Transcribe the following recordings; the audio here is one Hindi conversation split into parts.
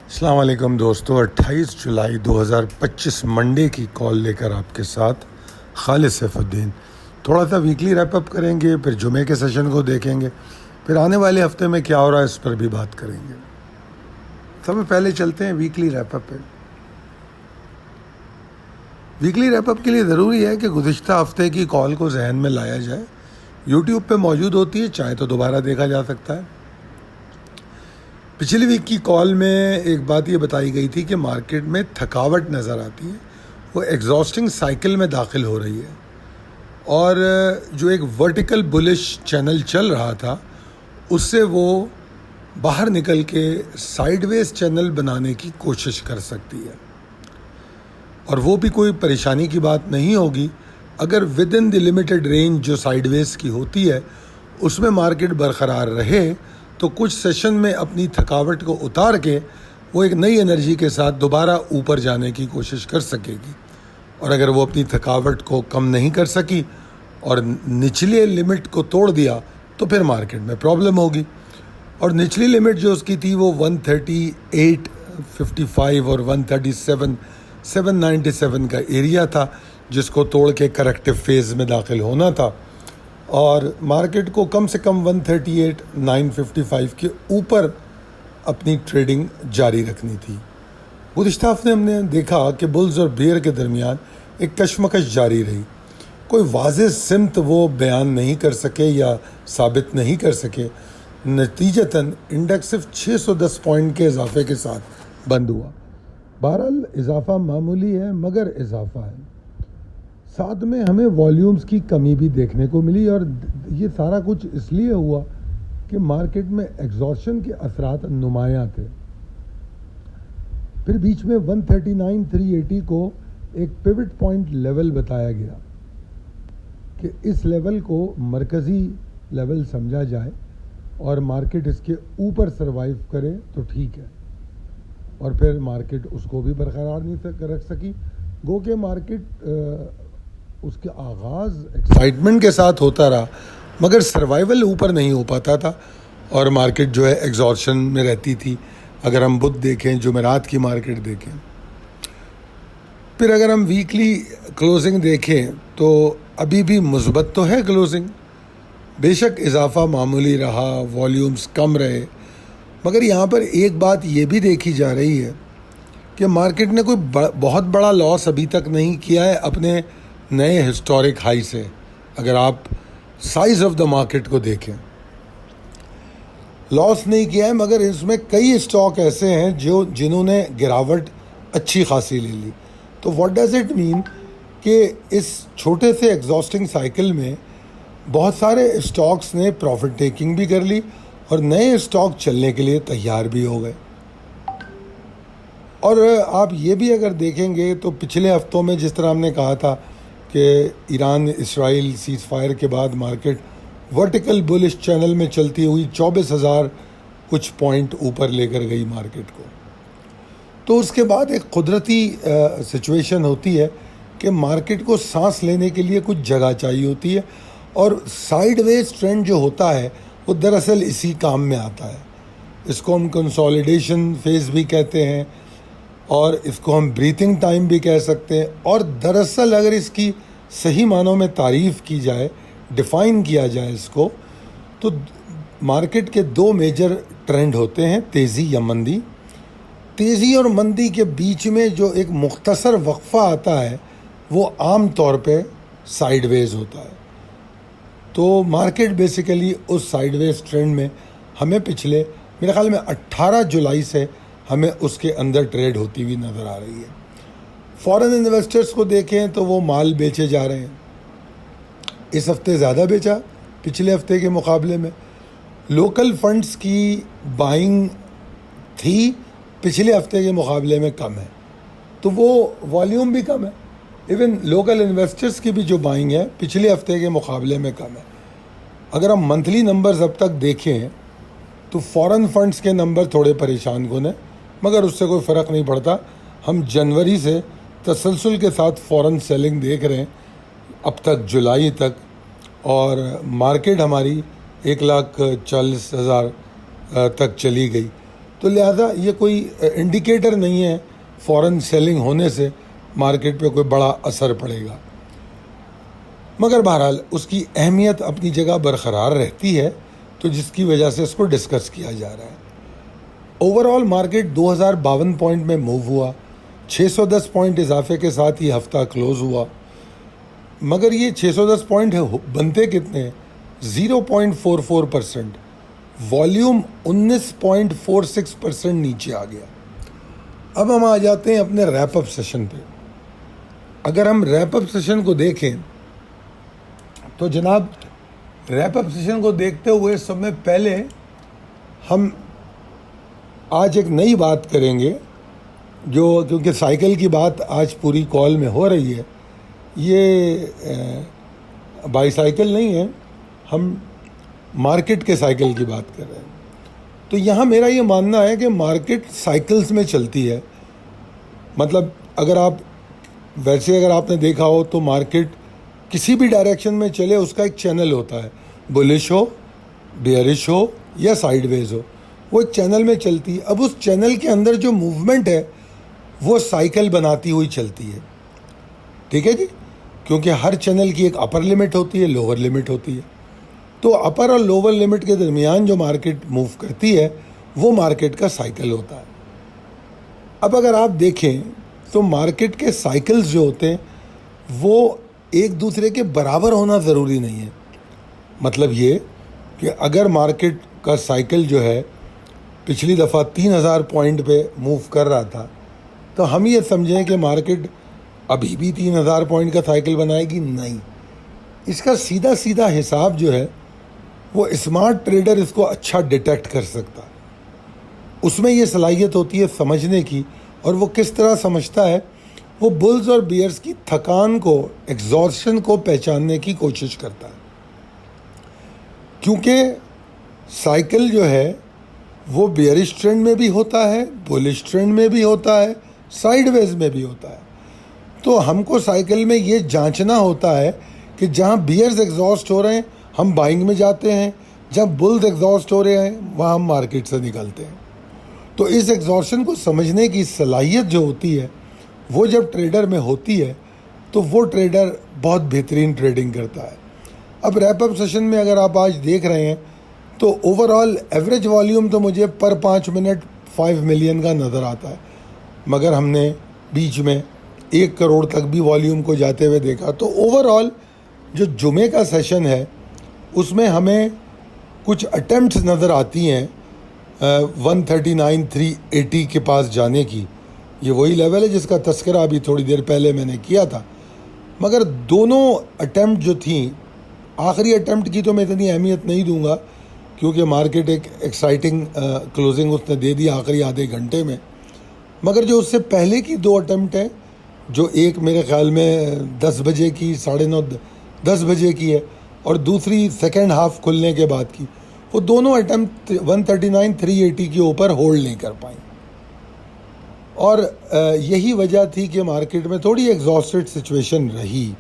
अस्सलाम वालेकुम दोस्तों, 28 जुलाई 2025 मंडे की कॉल लेकर आपके साथ खालिद सैफुद्दीन। थोड़ा सा वीकली रैपअप करेंगे, फिर जुमे के सेशन को देखेंगे, फिर आने वाले हफ्ते में क्या हो रहा है इस पर भी बात करेंगे। सबसे पहले चलते हैं वीकली रैपअप पे। वीकली रैपअप के लिए ज़रूरी है कि गुज़िश्ता हफ्ते की कॉल को जहन में लाया जाए। यूट्यूब पे मौजूद होती है, चाहे तो दोबारा देखा जा सकता है। पिछली वीक की कॉल में एक बात ये बताई गई थी कि मार्केट में थकावट नज़र आती है, वो एग्जॉस्टिंग साइकिल में दाखिल हो रही है और जो एक वर्टिकल बुलिश चैनल चल रहा था उससे वो बाहर निकल के साइडवेज चैनल बनाने की कोशिश कर सकती है। और वो भी कोई परेशानी की बात नहीं होगी अगर with in the limited range जो साइडवेज की होती है उसमें मार्केट बरकरार रहे तो कुछ सेशन में अपनी थकावट को उतार के वो एक नई एनर्जी के साथ दोबारा ऊपर जाने की कोशिश कर सकेगी। और अगर वो अपनी थकावट को कम नहीं कर सकी और निचले लिमिट को तोड़ दिया तो फिर मार्केट में प्रॉब्लम होगी। और निचली लिमिट जो उसकी थी वो 138.55 और 137.797 का एरिया था जिसको तोड़ के करेक्टिव फेज़ में दाखिल होना था और मार्केट को कम से कम 138.955 के ऊपर अपनी ट्रेडिंग जारी रखनी थी। गुज़िश्ता हफ्ते हमने देखा कि बुल्स और बेयर के दरमियान एक कशमकश जारी रही। कोई वाज़ेह सिमत वो बयान नहीं कर सके या साबित नहीं कर सके। नतीजतन इंडेक्स सिर्फ 610 पॉइंट के इजाफे के साथ बंद हुआ। बहरहाल इजाफा मामूली है मगर इजाफा है। साथ में हमें वॉल्यूम्स की कमी भी देखने को मिली और ये सारा कुछ इसलिए हुआ कि मार्केट में एग्जॉशन के असरात नुमायां थे। फिर बीच में 139,380 को एक पिवट पॉइंट लेवल बताया गया कि इस लेवल को मरकज़ी लेवल समझा जाए और मार्केट इसके ऊपर सरवाइव करे तो ठीक है। और फिर मार्केट उसको भी बरकरार नहीं रख सकी। गो के मार्केट उसके आगाज़ एक्साइटमेंट के साथ होता रहा मगर सर्वाइवल ऊपर नहीं हो पाता था और मार्केट जो है एग्जॉर्शन में रहती थी। अगर हम बुध देखें, जुमेरात की मार्केट देखें, फिर अगर हम वीकली क्लोजिंग देखें तो अभी भी मुस्बत तो है क्लोजिंग। बेशक इजाफा मामूली रहा, वॉल्यूम्स कम रहे, मगर यहाँ पर एक बात ये भी देखी जा रही है कि मार्केट ने कोई बहुत बड़ा लॉस अभी तक नहीं किया है अपने नए हिस्टोरिक हाई से। अगर आप साइज़ ऑफ द मार्केट को देखें, लॉस नहीं किया है मगर इसमें कई स्टॉक ऐसे हैं जिन्होंने गिरावट अच्छी खासी ले ली। तो व्हाट डज़ इट मीन कि इस छोटे से एग्जॉस्टिंग साइकिल में बहुत सारे स्टॉक्स ने प्रॉफिट टेकिंग भी कर ली और नए स्टॉक चलने के लिए तैयार भी हो गए। और आप ये भी अगर देखेंगे तो पिछले हफ्तों में जिस तरह हमने कहा था कि ईरान इसराइल सीज़ फायर के बाद मार्केट वर्टिकल बुलिश चैनल में चलती हुई 24,000 कुछ पॉइंट ऊपर लेकर गई मार्केट को, तो उसके बाद एक कुदरती सिचुएशन होती है कि मार्केट को सांस लेने के लिए कुछ जगह चाहिए होती है और साइडवेज ट्रेंड जो होता है वो दरअसल इसी काम में आता है। इसको हम कंसोलिडेशन फेज़ भी कहते हैं और इसको हम ब्रीथिंग टाइम भी कह सकते हैं। और दरअसल अगर इसकी सही मानों में तारीफ़ की जाए, डिफ़ाइन किया जाए इसको, तो मार्केट के दो मेजर ट्रेंड होते हैं, तेज़ी या मंदी। तेज़ी और मंदी के बीच में जो एक मुख्तसर वक्फ़ा आता है वो आम तौर पे साइडवेज होता है। तो मार्केट बेसिकली उस साइडवेज ट्रेंड में हमें पिछले मेरे ख्याल में 18 जुलाई से हमें उसके अंदर ट्रेड होती हुई नज़र आ रही है। फॉरेन इन्वेस्टर्स को देखें तो वो माल बेचे जा रहे हैं। इस हफ्ते ज़्यादा बेचा पिछले हफ्ते के मुकाबले में। लोकल फंड्स की बाइंग थी, पिछले हफ्ते के मुकाबले में कम है, तो वो वॉल्यूम भी कम है। इवन लोकल इन्वेस्टर्स की भी जो बाइंग है पिछले हफ्ते के मुकाबले में कम है। अगर हम मंथली नंबर्स अब तक देखें तो फॉरेन फंड्स के नंबर थोड़े परेशान कुन हैं, मगर उससे कोई फ़र्क नहीं पड़ता। हम जनवरी से तसलसल के साथ फॉरेन सेलिंग देख रहे हैं अब तक जुलाई तक, और मार्केट हमारी 1,40,000 तक चली गई। तो लिहाजा ये कोई इंडिकेटर नहीं है फॉरेन सेलिंग होने से मार्केट पे कोई बड़ा असर पड़ेगा। मगर बहरहाल उसकी अहमियत अपनी जगह बरकरार रहती है, तो जिसकी वजह से इसको डिस्कस किया जा रहा है। ओवरऑल मार्केट 2052 पॉइंट में मूव हुआ, 610 पॉइंट इजाफे के साथ ये हफ्ता क्लोज़ हुआ। मगर ये 610 पॉइंट बनते कितने हैं? 0.44%। वॉल्यूम 19.46% नीचे आ गया। अब हम आ जाते हैं अपने रैप अप सेशन पे। अगर हम रैप अप सेशन को देखें तो जनाब, रैप अप सेशन को देखते हुए सब में पहले हम आज एक नई बात करेंगे, जो क्योंकि साइकिल की बात आज पूरी कॉल में हो रही है। ये बाईसाइकिल नहीं है, हम मार्केट के साइकिल की बात कर रहे हैं। तो यहाँ मेरा ये मानना है कि मार्केट साइकिल्स में चलती है। मतलब अगर आपने देखा हो तो मार्केट किसी भी डायरेक्शन में चले, उसका एक चैनल होता है, बुलिश हो, बेयरिश हो या साइडवेज हो, वो एक चैनल में चलती है। अब उस चैनल के अंदर जो मूवमेंट है वो साइकिल बनाती हुई चलती है, ठीक है जी, क्योंकि हर चैनल की एक अपर लिमिट होती है, लोअर लिमिट होती है। तो अपर और लोअर लिमिट के दरमियान जो मार्केट मूव करती है वो मार्केट का साइकिल होता है। अब अगर आप देखें तो मार्केट के साइकिल्स जो होते हैं वो एक दूसरे के बराबर होना ज़रूरी नहीं है। मतलब ये कि अगर मार्केट का साइकिल जो है पिछली दफ़ा 3000 पॉइंट पे मूव कर रहा था, तो हम ये समझें कि मार्केट अभी भी 3000 पॉइंट का साइकिल बनाएगी? नहीं। इसका सीधा सीधा हिसाब जो है वो स्मार्ट ट्रेडर इसको अच्छा डिटेक्ट कर सकता है। उसमें ये सलाहियत होती है समझने की, और वो किस तरह समझता है, वो बुल्स और बियर्स की थकान को, एग्जॉस्शन को पहचानने की कोशिश करता है। क्योंकि साइकिल जो है वो बियरिश ट्रेंड में भी होता है, बुलिश ट्रेंड में भी होता है, साइडवेज में भी होता है। तो हमको साइकिल में ये जांचना होता है कि जहाँ बियर्स एग्जॉस्ट हो रहे हैं हम बाइंग में जाते हैं, जब बुल्स एग्जॉस्ट हो रहे हैं वहाँ हम मार्केट से निकलते हैं। तो इस एग्जॉस्शन को समझने की सलाहियत जो होती है वो जब ट्रेडर में होती है तो वो ट्रेडर बहुत बेहतरीन ट्रेडिंग करता है। अब रैप अप सेशन में अगर आप आज देख रहे हैं तो ओवरऑल एवरेज वॉल्यूम तो मुझे पर 5 मिनट 5 मिलियन का नज़र आता है, मगर हमने बीच में 1 करोड़ तक भी वॉल्यूम को जाते हुए देखा। तो ओवरऑल जो जुमे का सेशन है उसमें हमें कुछ अटेम्प्ट्स नज़र आती हैं 139,380 के पास जाने की। ये वही लेवल है जिसका तस्करा अभी थोड़ी देर पहले मैंने किया था। मगर दोनों अटेम्प्ट जो थी, आखिरी अटेम्प्ट की तो मैं इतनी अहमियत नहीं दूंगा क्योंकि मार्केट एक एक्साइटिंग क्लोजिंग उसने दे दी आखिरी आधे घंटे में। मगर जो उससे पहले की 2 अटेम्प्ट हैं, जो एक मेरे ख्याल में 10 बजे की, 9:30 10 बजे की है, और दूसरी सेकेंड हाफ खुलने के बाद की, वो दोनों अटेम्प्ट 139,380 के ऊपर होल्ड नहीं कर पाई। और यही वजह थी कि मार्केट में थोड़ी एग्जॉस्टेड सिचुएशन रही,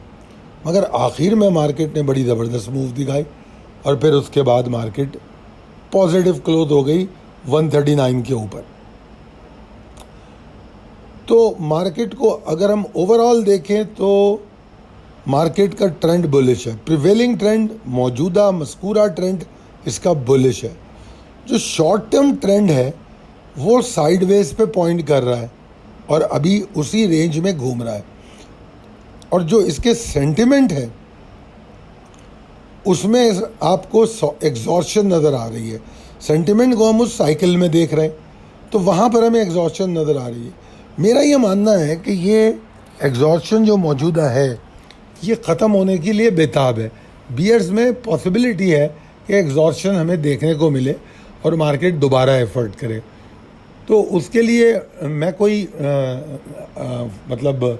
मगर आखिर में मार्केट ने बड़ी ज़बरदस्त मूव दिखाई और फिर उसके बाद मार्केट पॉजिटिव क्लोज हो गई 139 के ऊपर। तो मार्केट को अगर हम ओवरऑल देखें तो मार्केट का ट्रेंड बुलिश है। प्रिवेलिंग ट्रेंड, मौजूदा मस्कूरा ट्रेंड इसका बुलिश है। जो शॉर्ट टर्म ट्रेंड है वो साइडवेज पे पॉइंट कर रहा है और अभी उसी रेंज में घूम रहा है। और जो इसके सेंटिमेंट है उसमें आपको एग्जॉस्शन नज़र आ रही है। सेंटिमेंट को हम उस साइकिल में देख रहे हैं तो वहाँ पर हमें एग्जॉस्शन नज़र आ रही है। मेरा ये मानना है कि ये एग्जॉस्शन जो मौजूदा है ये ख़त्म होने के लिए बेताब है। बियर्स में पॉसिबिलिटी है कि एग्जॉस्शन हमें देखने को मिले और मार्केट दोबारा एफर्ट करे। तो उसके लिए मैं कोई मतलब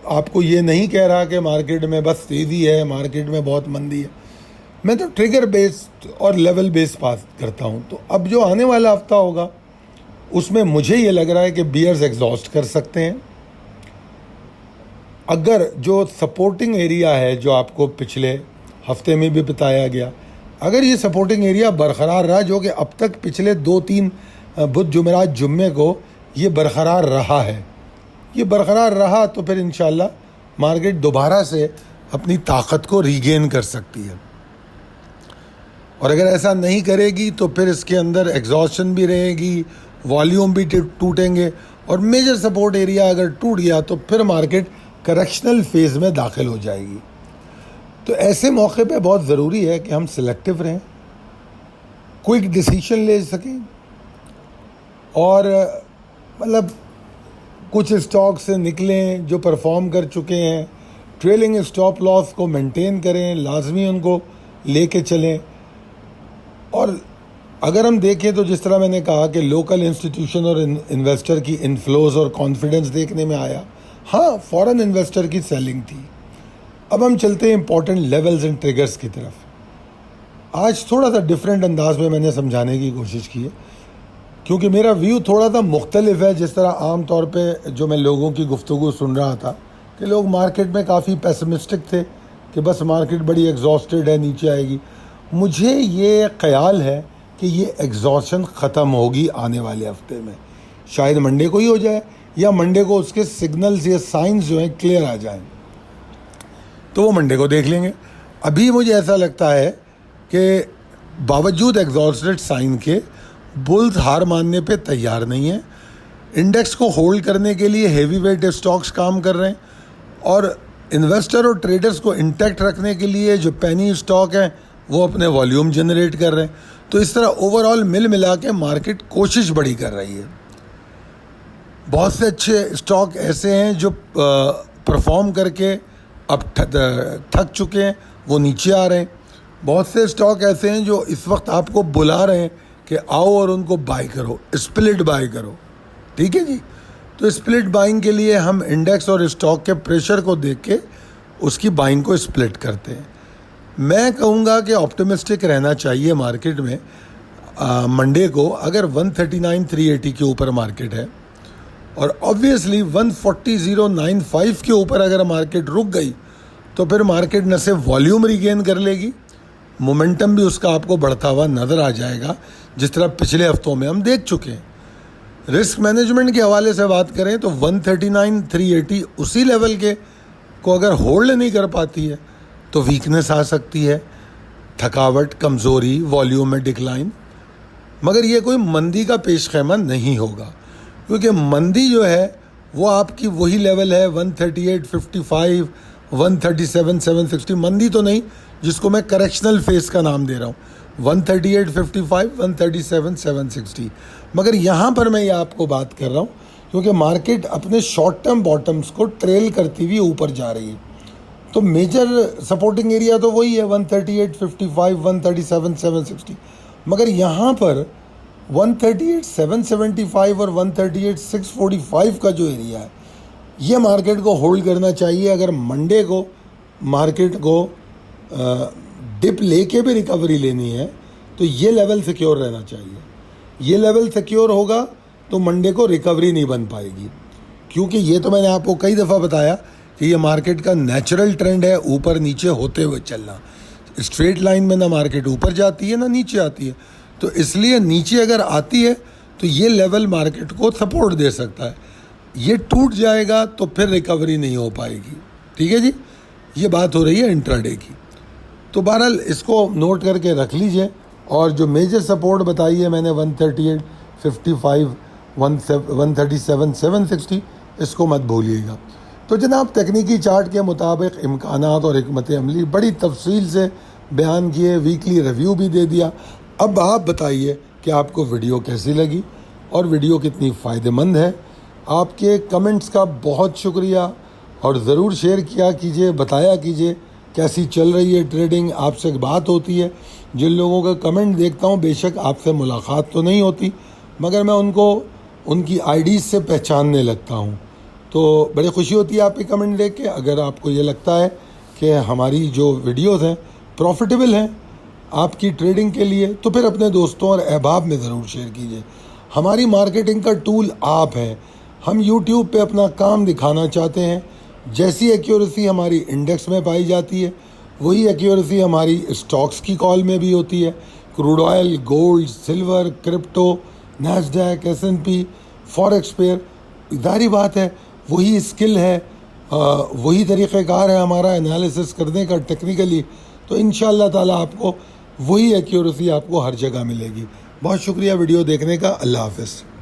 आपको ये नहीं कह रहा कि मार्केट में बस तेज़ी है, मार्केट में बहुत मंदी है। मैं तो ट्रिगर बेस्ड और लेवल बेस्ड बात करता हूँ। तो अब जो आने वाला हफ्ता होगा उसमें मुझे ये लग रहा है कि बियर्स एग्जॉस्ट कर सकते हैं। अगर जो सपोर्टिंग एरिया है जो आपको पिछले हफ्ते में भी बताया गया, अगर ये सपोर्टिंग एरिया बरकरार रहा, जो कि अब तक पिछले 2-3 बुध जुमेरात जुम्मे को ये बरकरार रहा है, ये बरकरार रहा तो फिर इंशाल्लाह मार्केट दोबारा से अपनी ताकत को रीगेन कर सकती है। और अगर ऐसा नहीं करेगी तो फिर इसके अंदर एग्जॉस्शन भी रहेगी, वॉल्यूम भी टूटेंगे, और मेजर सपोर्ट एरिया अगर टूट गया तो फिर मार्केट करेक्शनल फेज़ में दाखिल हो जाएगी। तो ऐसे मौके पे बहुत ज़रूरी है कि हम सिलेक्टिव रहें, क्विक डिसीजन ले सकें, और मतलब कुछ स्टॉक से निकलें जो परफॉर्म कर चुके हैं, ट्रेलिंग स्टॉप लॉस को मेंटेन करें, लाजमी उनको लेके चलें। और अगर हम देखें तो जिस तरह मैंने कहा कि लोकल इंस्टीट्यूशन और इन्वेस्टर की इन्फ्लोज और कॉन्फिडेंस देखने में आया, हाँ फॉरेन इन्वेस्टर की सेलिंग थी। अब हम चलते हैं इंपॉर्टेंट लेवल्स एंड ट्रिगर्स की तरफ। आज थोड़ा सा डिफरेंट अंदाज में मैंने समझाने की कोशिश की है, क्योंकि मेरा व्यू थोड़ा सा मुख्तलिफ है। जिस तरह आम तौर पे जो मैं लोगों की गुफ्तगू सुन रहा था कि लोग मार्केट में काफ़ी पेसिमिस्टिक थे कि बस मार्केट बड़ी एग्जॉस्टेड है, नीचे आएगी। मुझे ये ख्याल है कि ये एग्जॉशन ख़त्म होगी आने वाले हफ्ते में, शायद मंडे को ही हो जाए, या मंडे को उसके सिग्नल्स या साइंस जो हैं क्लियर आ जाएं, तो वो मंडे को देख लेंगे। अभी मुझे ऐसा लगता है कि बावजूद एग्जॉस्टेड साइन के बुल्स हार मानने पे तैयार नहीं है। इंडेक्स को होल्ड करने के लिए हेवी वेट स्टॉक्स काम कर रहे हैं, और इन्वेस्टर और ट्रेडर्स को इंटैक्ट रखने के लिए जो पेनी स्टॉक हैं वो अपने वॉल्यूम जनरेट कर रहे हैं। तो इस तरह ओवरऑल मिल मिला के मार्केट कोशिश बड़ी कर रही है। बहुत से अच्छे स्टॉक ऐसे हैं जो परफॉर्म करके अब थक चुके हैं, वो नीचे आ रहे हैं। बहुत से स्टॉक ऐसे हैं जो इस वक्त आपको बुला रहे हैं कि आओ और उनको बाय करो, स्प्लिट बाय करो। ठीक है जी। तो स्प्लिट बाइंग के लिए हम इंडेक्स और स्टॉक के प्रेशर को देख के उसकी बाइंग को स्प्लिट करते हैं। मैं कहूँगा कि ऑप्टिमिस्टिक रहना चाहिए मार्केट में। मंडे को अगर 139,380 के ऊपर मार्केट है, और ऑब्वियसली 140,095 के ऊपर अगर मार्केट रुक गई तो फिर मार्केट न सिर्फ वॉल्यूम रिगेन कर लेगी, मोमेंटम भी उसका आपको बढ़ता हुआ नज़र आ जाएगा, जिस तरह पिछले हफ्तों में हम देख चुके हैं। रिस्क मैनेजमेंट के हवाले से बात करें तो 139,380 उसी लेवल के को अगर होल्ड नहीं कर पाती है तो वीकनेस आ सकती है, थकावट, कमज़ोरी, वॉल्यूम में डिक्लाइन। मगर ये कोई मंदी का पेश ख़ैमा नहीं होगा, क्योंकि मंदी जो है वो आपकी वही लेवल है 138.55, 137,760। मंदी तो नहीं जिसको मैं करेक्शनल फेस का नाम दे रहा हूँ, 138.55, 137,760। मगर यहाँ पर मैं ये आपको बात कर रहा हूँ क्योंकि मार्केट अपने शॉर्ट टर्म बॉटम्स को ट्रेल करती हुई ऊपर जा रही है। तो मेजर सपोर्टिंग एरिया तो वही है 138.55, 137,760। मगर यहाँ पर 138,775 और 138,645 का जो एरिया है, ये मार्केट को होल्ड करना चाहिए। अगर मंडे को मार्केट को डिप लेके भी रिकवरी लेनी है तो ये लेवल सिक्योर रहना चाहिए। ये लेवल सिक्योर होगा तो मंडे को रिकवरी नहीं बन पाएगी, क्योंकि ये तो मैंने आपको कई दफ़ा बताया कि ये मार्केट का नेचुरल ट्रेंड है ऊपर नीचे होते हुए चलना। स्ट्रेट लाइन में ना मार्केट ऊपर जाती है ना नीचे आती है, तो इसलिए नीचे अगर आती है तो ये लेवल मार्केट को सपोर्ट दे सकता है। ये टूट जाएगा तो फिर रिकवरी नहीं हो पाएगी। ठीक है जी, ये बात हो रही है इंट्राडे की। तो बहरहाल इसको नोट करके रख लीजिए, और जो मेजर सपोर्ट बताई है मैंने 138.55, 137,760, इसको मत भूलिएगा। तो जनाब तकनीकी चार्ट के मुताबिक इम्कानात और हिकमत अमली बड़ी तफसील से बयान किए, वीकली रिव्यू भी दे दिया। अब आप बताइए कि आपको वीडियो कैसी लगी और वीडियो कितनी फ़ायदेमंद है। आपके कमेंट्स का बहुत शुक्रिया, और ज़रूर शेयर किया कीजिए, बताया कीजिए कैसी चल रही है ट्रेडिंग। आपसे बात होती है, जिन लोगों का कमेंट देखता हूँ, बेशक आपसे मुलाकात तो नहीं होती मगर मैं उनको उनकी आईडीज़ से पहचानने लगता हूँ। तो बड़ी खुशी होती है आपके कमेंट देख के। अगर आपको ये लगता है कि हमारी जो वीडियोस हैं प्रॉफिटेबल हैं आपकी ट्रेडिंग के लिए, तो फिर अपने दोस्तों और अहबाब में ज़रूर शेयर कीजिए। हमारी मार्केटिंग का टूल आप है। हम यूट्यूब पे अपना काम दिखाना चाहते हैं। जैसी एक्यूरेसी हमारी इंडेक्स में पाई जाती है वही एक्यूरेसी हमारी स्टॉक्स की कॉल में भी होती है। Crude oil, gold, silver, crypto, Nasdaq, S&P, forex pair, जाहिर बात है वही स्किल है, वही तरीक़ेकार है हमारा एनालिसिस करने का टेक्निकली, तो इंशाअल्लाह ताला आपको वही एक्यूरेसी आपको हर जगह मिलेगी। बहुत शुक्रिया वीडियो देखने का। अल्लाह हाफ़िज़।